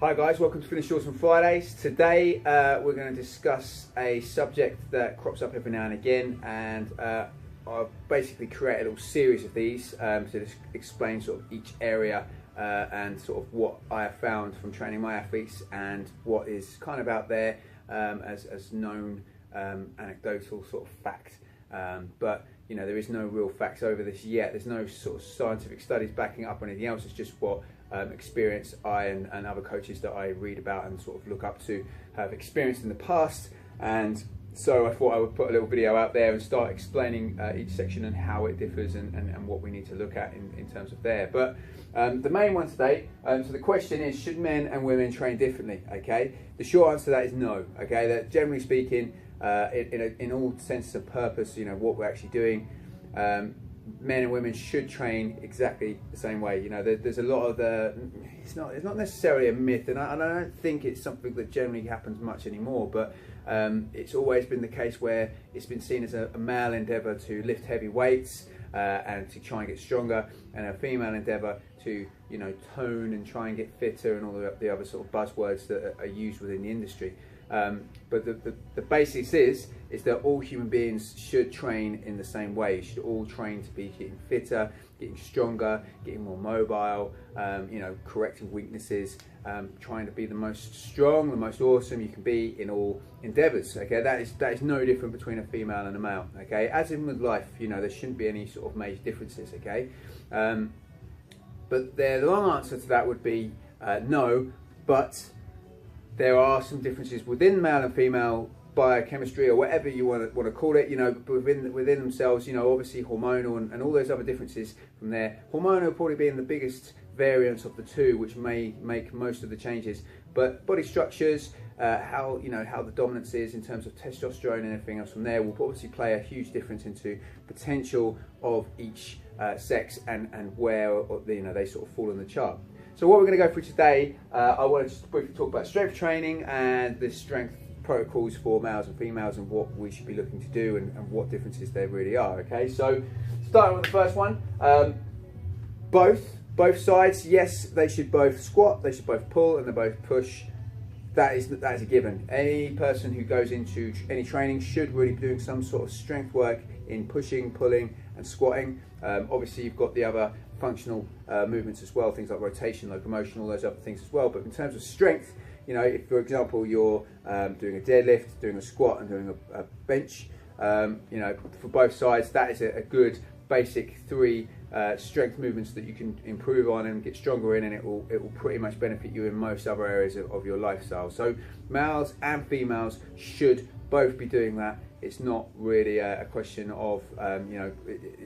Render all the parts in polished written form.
Hi guys, welcome to Finish Shorts on Fridays. Today we're going to discuss a subject that crops up every now and again, and I've basically created a little series of these to just explain sort of each area and sort of what I have found from training my athletes and what is kind of out there as known anecdotal sort of fact. But you know, there is no real facts over this yet. There's no sort of scientific studies backing up or anything else. It's just what experience I and other coaches that I read about and sort of look up to have experienced in the past. And so I thought I would put a little video out there and start explaining each section and how it differs and what we need to look at in terms of there. But the main one today, so the question is, should men and women train differently? Okay, the short answer to that is no. Okay, that generally speaking, in all senses of purpose, you know, what we're actually doing, men and women should train exactly the same way. You know, there's a lot of it's not necessarily a myth, and I don't think it's something that generally happens much anymore, but it's always been the case where it's been seen as a male endeavour to lift heavy weights and to try and get stronger, and a female endeavour to, you know, tone and try and get fitter and all the other sort of buzzwords that are used within the industry. But the basics is that all human beings should train in the same way. You should all train to be getting fitter, getting stronger, getting more mobile, you know, correcting weaknesses, trying to be the most strong, the most awesome you can be in all endeavours. Okay, that is no different between a female and a male. Okay, as in with life, you know, there shouldn't be any sort of major differences. Okay, but the long answer to that would be no, but there are some differences within male and female biochemistry, or whatever you want to call it, you know, within themselves, you know, obviously hormonal and all those other differences from there. Hormonal probably being the biggest variance of the two, which may make most of the changes, but body structures, how the dominance is in terms of testosterone and everything else from there will obviously play a huge difference into potential of each sex and where, you know, they sort of fall on the chart. So what we're going to go through today, I want to just briefly talk about strength training and the strength protocols for males and females and what we should be looking to do and what differences there really are. Okay, so starting with the first one, both sides, yes, they should both squat, they should both pull, and they both push. That is a given. Any person who goes into any training should really be doing some sort of strength work in pushing, pulling, and squatting. Obviously, you've got the other functional movements as well, things like rotation, locomotion, all those other things as well. But in terms of strength, you know, if for example you're doing a deadlift, doing a squat, and doing a bench, you know, for both sides, that is a good basic three strength movements that you can improve on and get stronger in, and it will pretty much benefit you in most other areas of your lifestyle. So males and females should both be doing that. It's not really a question of, you know,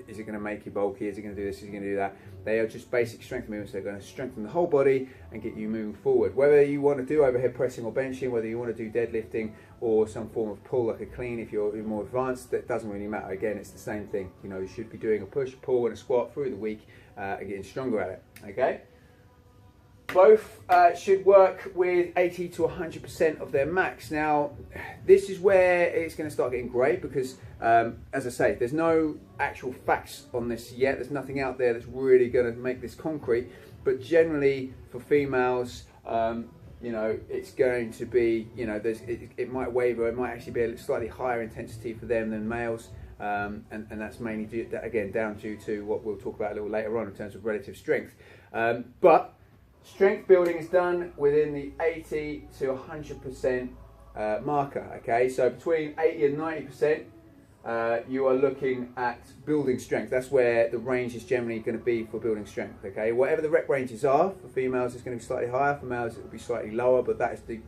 is it going to make you bulky? Is it going to do this? Is it going to do that? They are just basic strength movements. They're going to strengthen the whole body and get you moving forward. Whether you want to do overhead pressing or benching, whether you want to do deadlifting or some form of pull like a clean, if you're more advanced, that doesn't really matter. Again, it's the same thing. You know, you should be doing a push, pull, and a squat through the week and getting stronger at it. Okay. Both should work with 80 to 100% of their max. Now, this is where it's going to start getting great because, as I say, there's no actual facts on this yet. There's nothing out there that's really going to make this concrete. But generally, for females, you know, it's going to be, you know, it might waver. It might actually be a slightly higher intensity for them than males. And that's mainly due, again, down due to what we'll talk about a little later on in terms of relative strength. But strength building is done within the 80 to 100% marker. Okay, so between 80 and 90%, you are looking at building strength. That's where the range is generally going to be for building strength. Okay, whatever the rep ranges are for females, it's going to be slightly higher. For males, it will be slightly lower. But that is the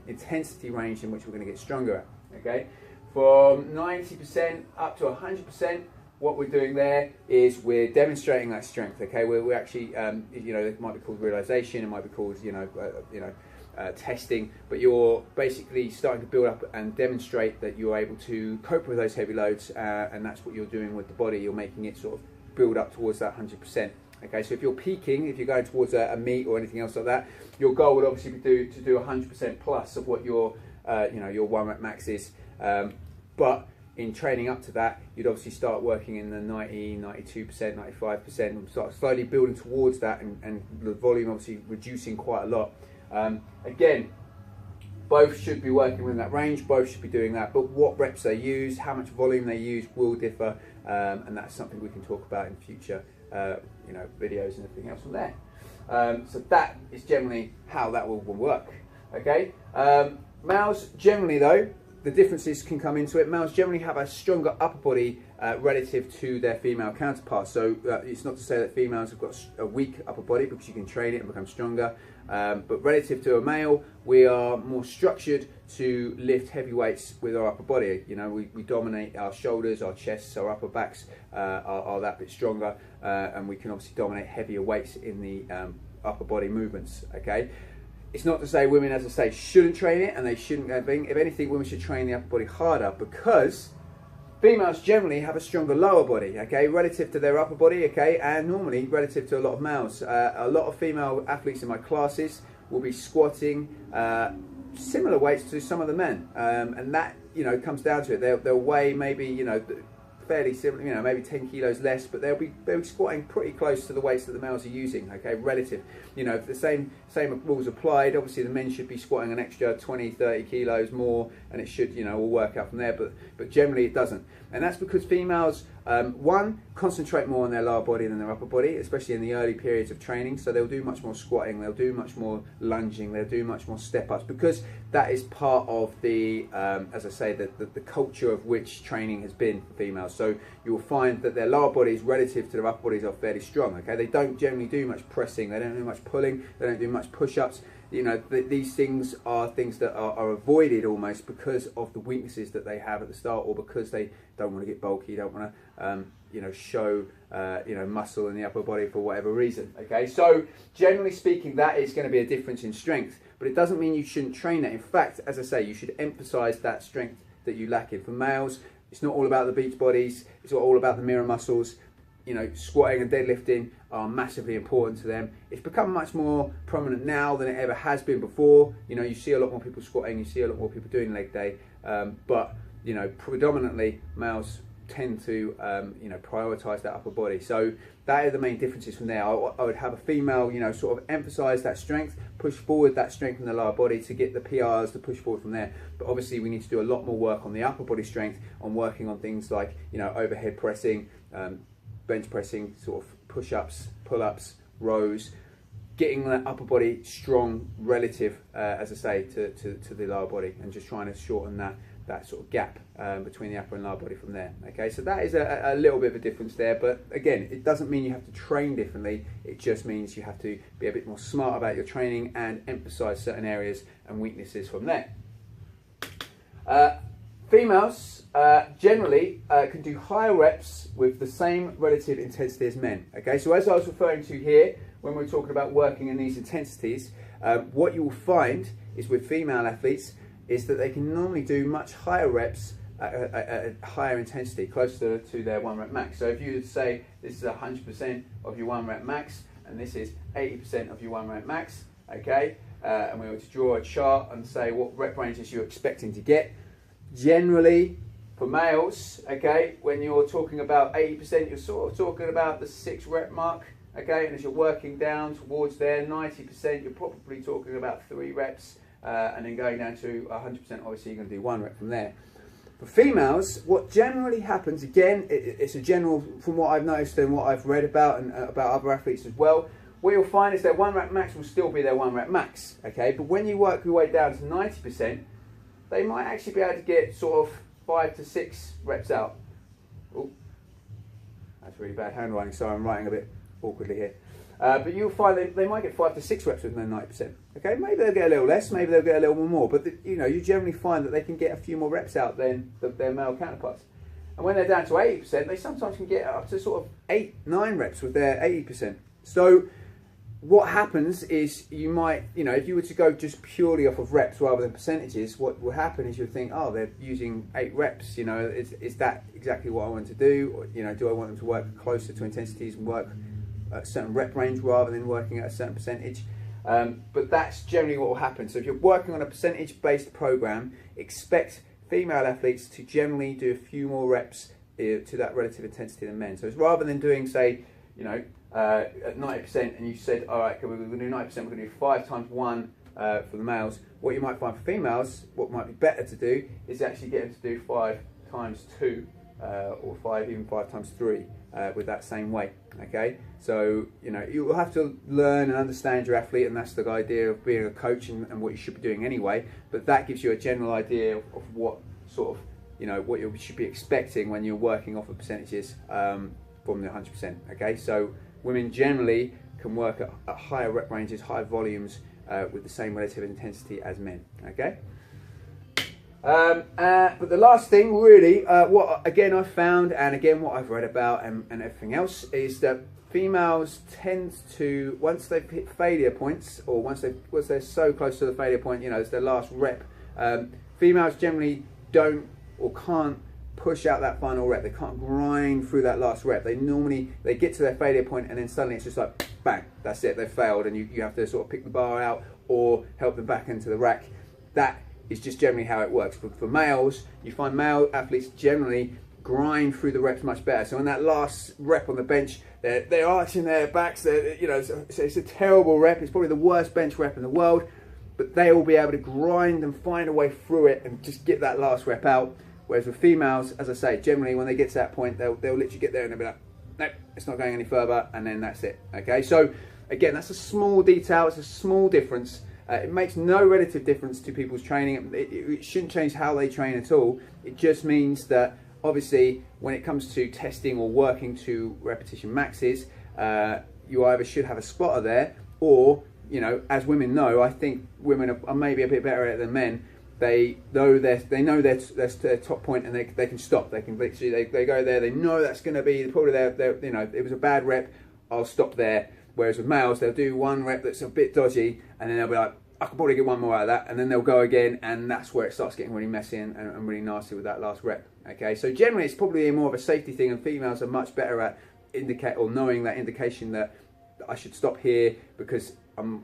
intensity range in which we're going to get stronger at. Okay, from 90% up to 100%. What we're doing there is we're demonstrating that strength. Okay, we're actually, you know, it might be called realization, it might be called, testing, but you're basically starting to build up and demonstrate that you're able to cope with those heavy loads, and that's what you're doing with the body. You're making it sort of build up towards that 100%. Okay, so if you're peaking, if you're going towards a meet or anything else like that, your goal would obviously be to do 100% plus of what your, your 1 rep max is, but in training up to that, you'd obviously start working in the 90, 92%, 95%, and start slowly building towards that, and the volume obviously reducing quite a lot Again, both should be working within that range, both should be doing that, but what reps they use, how much volume they use will differ, and that's something we can talk about in future videos and everything else from there. So that is generally how that will work. Okay, males generally though, the differences can come into it. Males generally have a stronger upper body relative to their female counterparts. So it's not to say that females have got a weak upper body, because you can train it and become stronger. But relative to a male, we are more structured to lift heavy weights with our upper body. You know, we dominate our shoulders, our chests, our upper backs are that bit stronger, and we can obviously dominate heavier weights in the upper body movements. Okay. It's not to say women, as I say, shouldn't train it, and they shouldn't go big. If anything, women should train the upper body harder, because females generally have a stronger lower body, okay, relative to their upper body, okay, and normally relative to a lot of males. A lot of female athletes in my classes will be squatting similar weights to some of the men, and that, you know, comes down to it. They'll weigh maybe, you know, fairly similar, you know, maybe 10 kilos less, but they'll be squatting pretty close to the weights that the males are using, okay, relative. You know, if the same rules applied, obviously the men should be squatting an extra 20, 30 kilos more, and it should, you know, all work out from there, but generally it doesn't. And that's because females, one, concentrate more on their lower body than their upper body, especially in the early periods of training, so they'll do much more squatting, they'll do much more lunging, they'll do much more step-ups, because that is part of the, as I say, the culture of which training has been for females. So you'll find that their lower bodies relative to their upper bodies are fairly strong, okay? They don't generally do much pressing, they don't do much pulling, they don't do much push-ups. You know, these things are things that are avoided almost because of the weaknesses that they have at the start, or because they don't want to get bulky, don't want to, you know, show, you know, muscle in the upper body for whatever reason. Okay, so generally speaking, that is going to be a difference in strength, but it doesn't mean you shouldn't train that. In fact, as I say, you should emphasize that strength that you lack in. For males, it's not all about the beach bodies, it's all about the mirror muscles. You know, squatting and deadlifting are massively important to them. It's become much more prominent now than it ever has been before. You know, you see a lot more people squatting, you see a lot more people doing leg day, but, you know, predominantly males tend to, you know, prioritize that upper body. So that are the main differences from there. I would have a female, you know, sort of emphasize that strength, push forward that strength in the lower body to get the PRs to push forward from there. But obviously we need to do a lot more work on the upper body strength, on working on things like, you know, overhead pressing, bench pressing, sort of push-ups, pull-ups, rows, getting that upper body strong relative, as I say, to the lower body, and just trying to shorten that sort of gap between the upper and lower body from there. Okay, so that is a little bit of a difference there, but again, it doesn't mean you have to train differently, it just means you have to be a bit more smart about your training and emphasize certain areas and weaknesses from there. Females generally can do higher reps with the same relative intensity as men. Okay, so as I was referring to here, when we're talking about working in these intensities, what you will find is with female athletes is that they can normally do much higher reps at a higher intensity, closer to their 1 rep max. So if you would say this is 100% of your 1 rep max, and this is 80% of your 1 rep max, okay, and we were to draw a chart and say what rep ranges you're expecting to get, generally, for males, okay, when you're talking about 80%, you're sort of talking about the 6 rep mark, okay, and as you're working down towards there, 90%, you're probably talking about 3 reps, and then going down to 100%, obviously you're going to do 1 rep from there. For females, what generally happens, again, it's a general, from what I've noticed and what I've read about, and about other athletes as well, what you'll find is their 1 rep max will still be their 1 rep max, okay, but when you work your way down to 90%, they might actually be able to get sort of 5 to 6 reps out. Oh, that's really bad handwriting, so I'm writing a bit awkwardly here. But you'll find they might get 5 to 6 reps with their 90%. Okay, maybe they'll get a little less, maybe they'll get a little more, but you know, you generally find that they can get a few more reps out than their male counterparts. And when they're down to 80%, they sometimes can get up to sort of 8, 9 reps with their 80%. So what happens is you might, you know, if you were to go just purely off of reps rather than percentages, what will happen is you'll think, oh, they're using 8 reps, you know, is that exactly what I want to do? Or, you know, do I want them to work closer to intensities and work at a certain rep range rather than working at a certain percentage? But that's generally what will happen. So if you're working on a percentage-based program, expect female athletes to generally do a few more reps to that relative intensity than men. So it's rather than doing, say, you know, at 90%, and you said, all right, we're going to do 90%, we're going to do 5 times 1 for the males. What you might find for females, what might be better to do is actually get them to do 5 times 2 or 5, even 5 times 3 with that same weight. Okay, so you know, you will have to learn and understand your athlete, and that's the idea of being a coach and what you should be doing anyway. But that gives you a general idea of what sort of, you know, what you should be expecting when you're working off of percentages from the 100%. Okay, so women generally can work at higher rep ranges, higher volumes with the same relative intensity as men. Okay. But the last thing really, what again I've found, and again what I've read about and everything else, is that females tend to, once they've hit failure points, or once they're so close to the failure point, you know, it's their last rep, females generally don't or can't push out that final rep. They can't grind through that last rep. They get to their failure point, and then suddenly it's just like bang, that's it, they've failed, and you have to sort of pick the bar out or help them back into the rack. That is just generally how it works. For males, you find male athletes generally grind through the reps much better. So in that last rep on the bench, they're arching their backs. You know, it's a terrible rep. It's probably the worst bench rep in the world, but they will be able to grind and find a way through it and just get that last rep out. Whereas with females, as I say, generally when they get to that point, they'll literally get there and they'll be like, nope, it's not going any further, and then that's it. Okay, so again, that's a small detail. It's a small difference. It makes no relative difference to people's training. It shouldn't change how they train at all. It just means that obviously when it comes to testing or working to repetition maxes, you either should have a spotter there, or, you know, as women know, I think women are maybe a bit better at it than men. They know their top point, and they can stop. They can literally they go there. They know that's going to be probably their, you know, it was a bad rep, I'll stop there. Whereas with males, they'll do one rep that's a bit dodgy, and then they'll be like, I could probably get one more out of that, and then they'll go again, and that's where it starts getting really messy and really nasty with that last rep. Okay, so generally it's probably more of a safety thing, and females are much better at knowing that indication that I should stop here because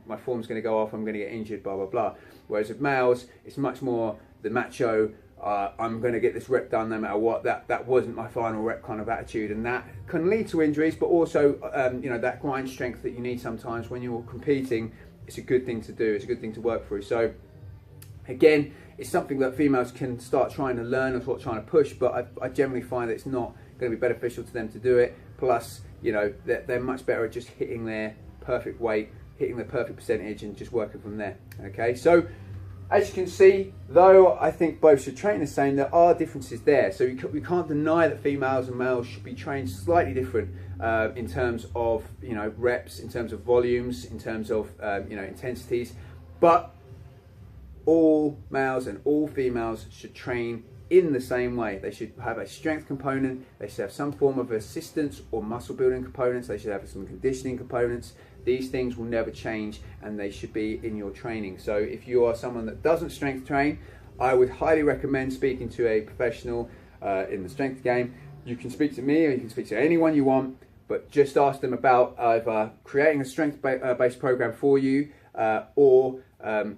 my form's going to go off, I'm going to get injured, blah blah blah. Whereas with males, it's much more the macho, I'm going to get this rep done no matter what. That wasn't my final rep kind of attitude, and that can lead to injuries, but also you know, that grind strength that you need sometimes when you're competing. It's a good thing to do. It's a good thing to work through. So again, it's something that females can start trying to learn and start trying to push, but I generally find that it's not going to be beneficial to them to do it. Plus, you know, they're much better at just hitting their perfect weight, hitting the perfect percentage, and just working from there. Okay, so as you can see, though I think both should train the same, there are differences there. So we can't deny that females and males should be trained slightly different in terms of, you know, reps, in terms of volumes, in terms of you know, intensities. But all males and all females should train in the same way. They should have a strength component, they should have some form of assistance or muscle building components, they should have some conditioning components. These things will never change, and they should be in your training. So if you are someone that doesn't strength train, I would highly recommend speaking to a professional in the strength game. You can speak to me, or you can speak to anyone you want, but just ask them about either creating a strength-based program for you, or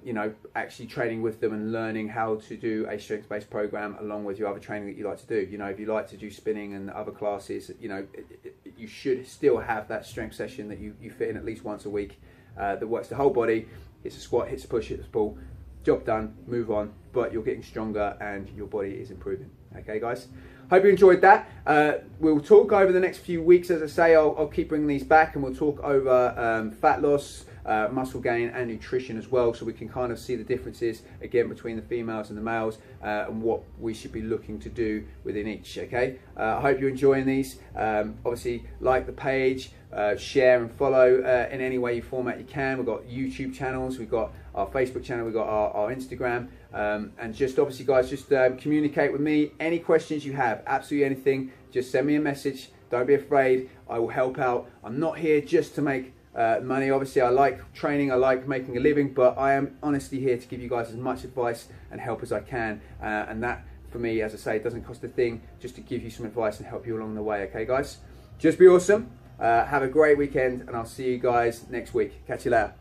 you know, actually training with them and learning how to do a strength-based program along with your other training that you like to do. You know, if you like to do spinning and other classes, you know, you should still have that strength session that you fit in at least once a week that works the whole body. Hits a squat, hits a push, hits a pull, job done, move on, but you're getting stronger and your body is improving. Okay, guys? Hope you enjoyed that. We'll talk over the next few weeks. As I say, I'll keep bringing these back, and we'll talk over fat loss, muscle gain and nutrition as well, so we can kind of see the differences again between the females and the males, and what we should be looking to do within each. Okay, I hope you're enjoying these. Obviously, like the page, share and follow in any way you format you can. We've got YouTube channels, we've got our Facebook channel, we've got our Instagram, and just obviously, guys, just communicate with me. Any questions you have, absolutely anything, just send me a message. Don't be afraid, I will help out. I'm not here just to make money. Obviously, I like training, I like making a living, but I am honestly here to give you guys as much advice and help as I can, and that for me, as I say, it doesn't cost a thing, just to give you some advice and help you along the way. Okay, guys, just be awesome, have a great weekend, and I'll see you guys next week. Catch you later.